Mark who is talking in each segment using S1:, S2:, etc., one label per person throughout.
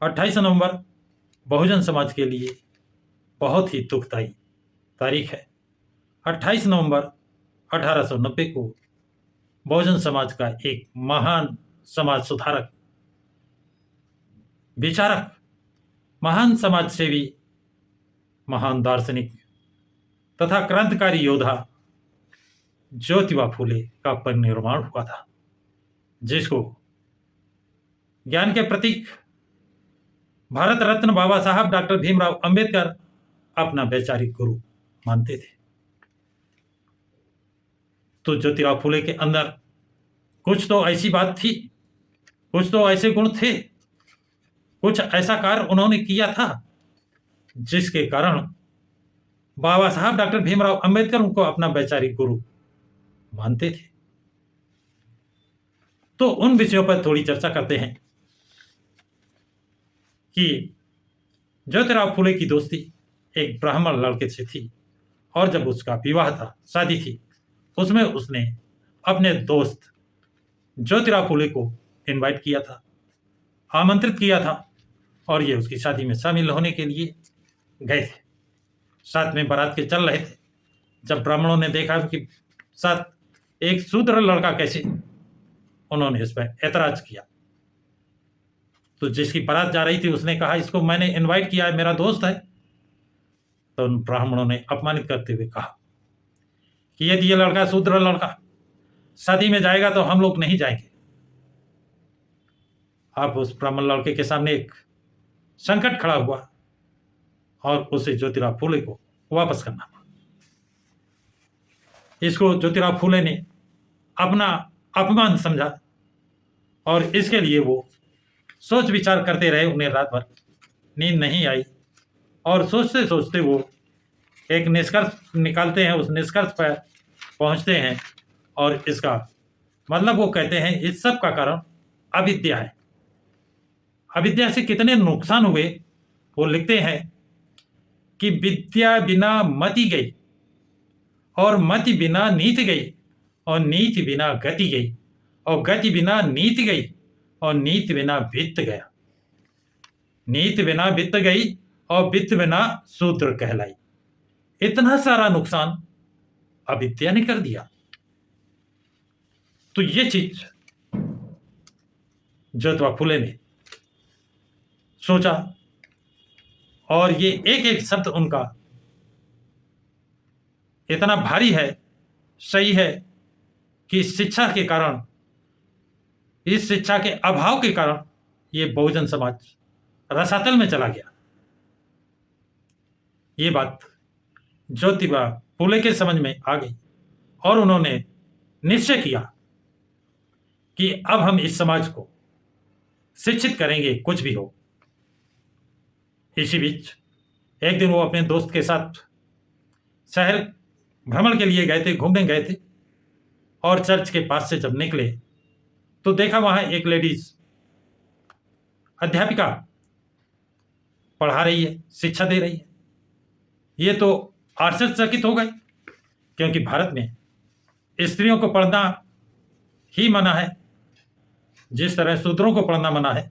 S1: 28 नवंबर बहुजन समाज के लिए बहुत ही दुखदायी तारीख है। 28 नवंबर 1890 को बहुजन समाज का एक महान समाज सुधारक, विचारक, महान समाज सेवी, महान दार्शनिक तथा क्रांतिकारी योद्धा ज्योतिबा फूले का परिनिर्वाण हुआ था, जिसको ज्ञान के प्रतीक भारत रत्न बाबा साहब डॉक्टर भीमराव अंबेडकर अपना वैचारिक गुरु मानते थे। तो ज्योतिबा फूले के अंदर कुछ तो ऐसी बात थी, कुछ तो ऐसे गुण थे, कुछ ऐसा कार्य उन्होंने किया था जिसके कारण बाबा साहब डॉक्टर भीमराव अंबेडकर उनको अपना वैचारिक गुरु मानते थे। तो उन विषयों पर थोड़ी चर्चा करते हैं कि ज्योतिराव फूले की दोस्ती एक ब्राह्मण लड़के से थी, और जब उसका विवाह था, शादी थी, उसमें उसने अपने दोस्त ज्योतिराव फूले को इनवाइट किया था, आमंत्रित किया था, और ये उसकी शादी में शामिल होने के लिए गए थे। साथ में बारात के चल रहे थे। जब ब्राह्मणों ने देखा कि साथ एक शूद्र लड़का कैसे, उन्होंने इस पर ऐतराज किया। तो जिसकी बारात जा रही थी उसने कहा, इसको मैंने इनवाइट किया है, मेरा दोस्त है। तो उन ब्राह्मणों ने अपमानित करते हुए कहा कि यदि ये लड़का शूद्र लड़का शादी में जाएगा तो हम लोग नहीं जाएंगे। अब उस ब्राह्मण लड़के के सामने एक संकट खड़ा हुआ और उसे ज्योतिराव फूले को वापस करना पड़ा। इसको ज्योतिराव फूले ने अपना अपमान समझा और इसके लिए वो सोच विचार करते रहे। उन्हें रात भर नींद नहीं आई और सोचते सोचते वो एक निष्कर्ष निकालते हैं, उस निष्कर्ष पर पहुंचते हैं और इसका मतलब वो कहते हैं इस सब का कारण अविद्या है। अविद्या से कितने नुकसान हुए वो लिखते हैं कि विद्या बिना मति गई और मति बिना नीति गई और नीति बिना गति गई और गति बिना नीति गई और नीति बिना वित्त गया, नीति बिना वित्त गई और वित्त बिना शूद्र कहलाई। इतना सारा नुकसान अविद्या ने कर दिया। तो ये चीज ज्योतिबा फूले ने सोचा और ये एक एक शब्द उनका इतना भारी है, सही है कि शिक्षा के कारण, इस शिक्षा के अभाव के कारण ये बहुजन समाज रसातल में चला गया। ये बात ज्योतिबा फूले के समझ में आ गई और उन्होंने निश्चय किया कि अब हम इस समाज को शिक्षित करेंगे, कुछ भी हो। इसी बीच एक दिन वो अपने दोस्त के साथ शहर भ्रमण के लिए गए थे, घूमने गए थे, और चर्च के पास से जब निकले तो देखा वहां एक लेडीज अध्यापिका पढ़ा रही है, शिक्षा दे रही है। ये तो आश्चर्यचकित हो गए, क्योंकि भारत में स्त्रियों को पढ़ना ही मना है। जिस तरह शूद्रों को पढ़ना मना है,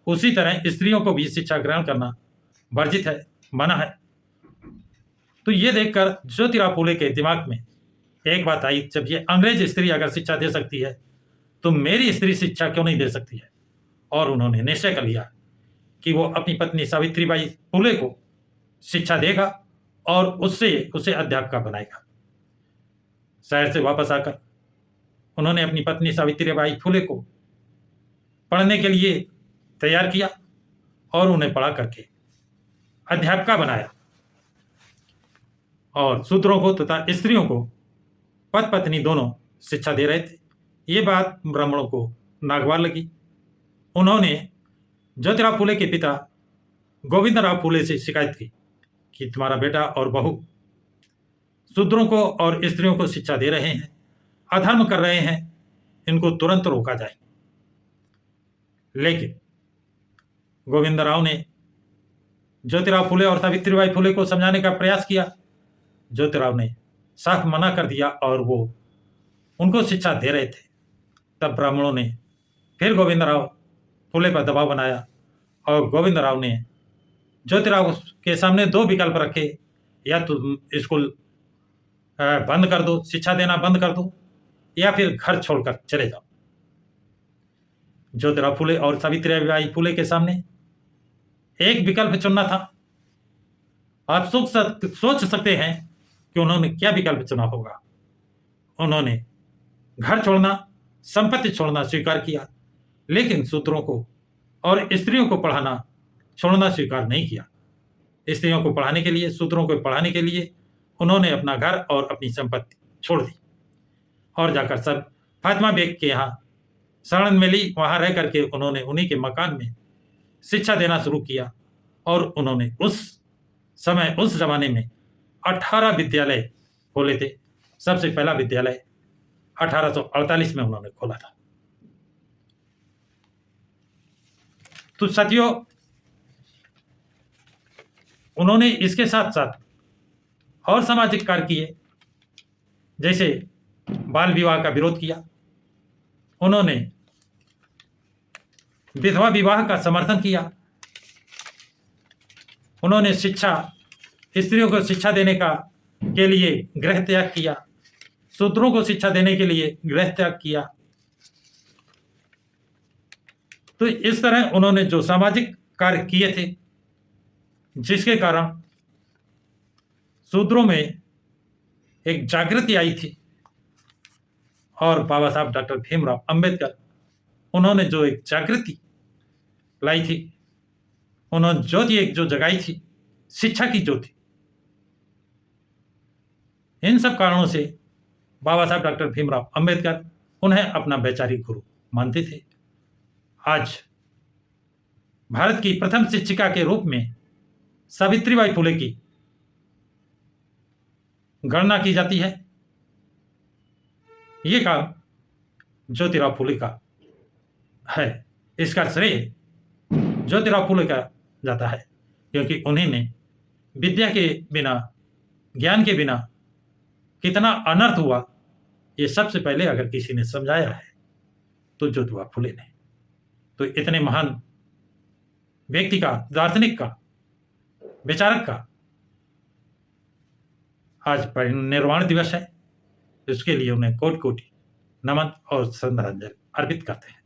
S1: उसी तरह स्त्रियों को भी शिक्षा ग्रहण करना वर्जित है, मना है। तो ये देखकर ज्योतिराव फूले के दिमाग में एक बात आई, जब ये अंग्रेज स्त्री अगर शिक्षा दे सकती है तो मेरी स्त्री शिक्षा क्यों नहीं दे सकती है। और उन्होंने निश्चय कर लिया कि वो अपनी पत्नी सावित्रीबाई फूले को शिक्षा देगा और उससे उसे अध्यापिका बनाएगा। शहर से वापस आकर उन्होंने अपनी पत्नी सावित्रीबाई फूले को पढ़ने के लिए तैयार किया और उन्हें पढ़ा करके अध्यापिका बनाया और शूद्रों को तथा स्त्रियों को पति पत्नी दोनों शिक्षा दे रहे थे। ये बात ब्राह्मणों को नागवार लगी। उन्होंने ज्योतिराव फूले के पिता गोविंदराव फूले से शिकायत की कि तुम्हारा बेटा और बहू शूद्रों को और स्त्रियों को शिक्षा दे रहे हैं, अधर्म कर रहे हैं, इनको तुरंत रोका जाए। लेकिन गोविंदराव ने ज्योतिराव फूले और सावित्रीबाई फूले को समझाने का प्रयास किया। ज्योतिराव ने साफ मना कर दिया और वो उनको शिक्षा दे रहे थे। तब ब्राह्मणों ने फिर गोविंदराव फूले पर दबाव बनाया और गोविंद राव ने ज्योतिराव के सामने दो विकल्प रखे, या तुम स्कूल बंद कर दो, शिक्षा देना बंद कर दो, या फिर घर छोड़कर चले जाओ। ज्योतिराव फुले और सावित्रीबाई फुले के सामने एक विकल्प चुनना था। आप सोच सकते हैं कि उन्होंने क्या विकल्प चुना होगा। उन्होंने घर छोड़ना, संपत्ति छोड़ना स्वीकार किया, लेकिन शूद्रों को और स्त्रियों को पढ़ाना छोड़ना स्वीकार नहीं किया। स्त्रियों को पढ़ाने के लिए, शूद्रों को पढ़ाने के लिए उन्होंने अपना घर और अपनी संपत्ति छोड़ दी और जाकर सब फातिमा बेग के यहाँ शरण में ली। वहां रह करके उन्होंने उन्हीं के मकान में शिक्षा देना शुरू किया और उन्होंने उस समय, उस जमाने में 18 विद्यालय खोले थे। सबसे पहला विद्यालय 1848 में उन्होंने खोला था। तो साथियों, उन्होंने इसके साथ साथ और सामाजिक कार्य किए, जैसे बाल विवाह का विरोध किया। उन्होंने विधवा विवाह का समर्थन किया। उन्होंने स्त्रियों को शिक्षा देने के लिए गृह त्याग किया, शूद्रों को शिक्षा देने के लिए गृह त्याग किया। तो इस तरह उन्होंने जो सामाजिक कार्य किए थे, जिसके कारण शूद्रों में एक जागृति आई थी। और बाबा साहब डॉक्टर भीमराव अंबेडकर, उन्होंने जो एक जागृति लाई थी, उन्होंने ज्योति एक जो जगाई थी, शिक्षा की ज्योति, इन सब कारणों से बाबा साहब डॉक्टर भीमराव अंबेडकर उन्हें अपना वैचारिक गुरु मानते थे। आज भारत की प्रथम शिक्षिका के रूप में सावित्रीबाई फुले की गणना की जाती है। ये काम ज्योतिराव फुले का है। इसका श्रेय ज्योतिराव फुले का जाता है, क्योंकि उन्होंने विद्या के बिना, ज्ञान के बिना कितना अनर्थ हुआ, ये सबसे पहले अगर किसी ने समझाया है तो ज्योतिराव फुले ने। तो इतने महान व्यक्ति का, दार्शनिक का, विचारक का आज परिनिर्वाण दिवस है। इसके लिए उन्हें कोटि कोटि नमन और श्रद्धांजलि अर्पित करते हैं।